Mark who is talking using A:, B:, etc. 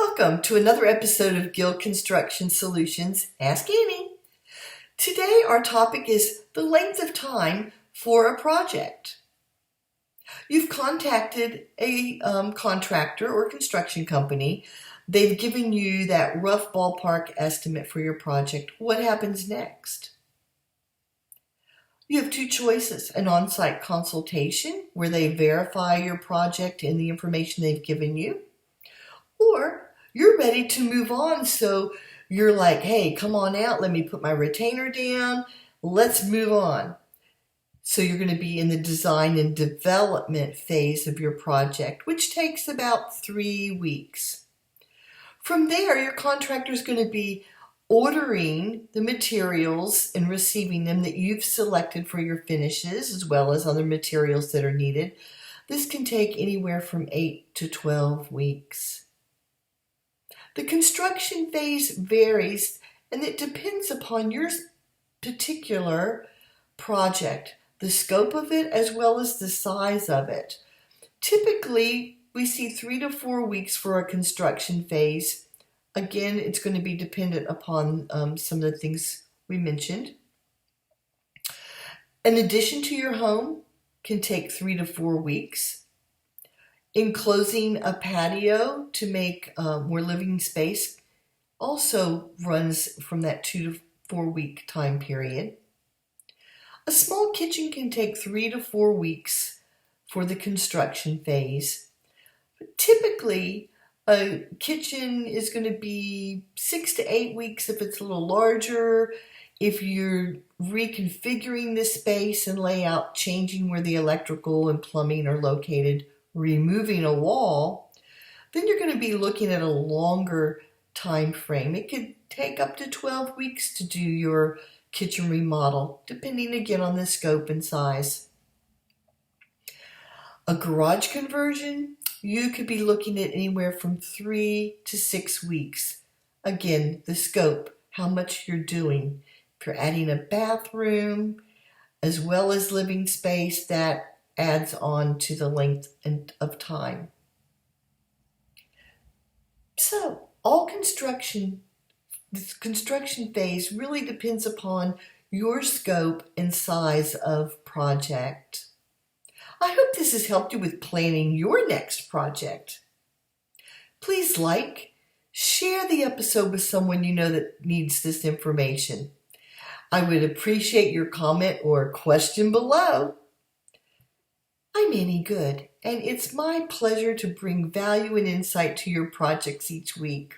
A: Welcome to another episode of Gill Construction Solutions Ask Annie. Today our topic is the length of time for a project. You've contacted a contractor or construction company. They've given you that rough ballpark estimate for your project. What happens next? You have two choices: an on-site consultation where they verify your project and the information they've given you, or you're ready to move on, so you're like, hey, come on out, let me put my retainer down, let's move on. So you're going to be in the design and development phase of your project, which takes about 3 weeks. From there, your contractor is going to be ordering the materials and receiving them that you've selected for your finishes, as well as other materials that are needed. This can take anywhere from 8 to 12 weeks. The construction phase varies, and it depends upon your particular project, the scope of it, as well as the size of it. Typically, we see 3 to 4 weeks for a construction phase. Again, it's going to be dependent upon some of the things we mentioned. An addition to your home can take 3 to 4 weeks. Enclosing a patio to make more living space also runs from that 2 to 4 week time period. A small kitchen can take 3 to 4 weeks for the construction phase. But typically, a kitchen is going to be 6 to 8 weeks if it's a little larger. If you're reconfiguring the space and layout, changing where the electrical and plumbing are located, removing a wall, then you're going to be looking at a longer time frame. It could take up to 12 weeks to do your kitchen remodel, depending again on the scope and size. A garage conversion, you could be looking at anywhere from 3 to 6 weeks. Again, the scope, how much you're doing. If you're adding a bathroom as well as living space, that adds on to the length of time. So, the construction phase really depends upon your scope and size of project. I hope this has helped you with planning your next project. Please share the episode with someone you know that needs this information. I would appreciate your comment or question below. I'm Annie Good, and it's my pleasure to bring value and insight to your projects each week.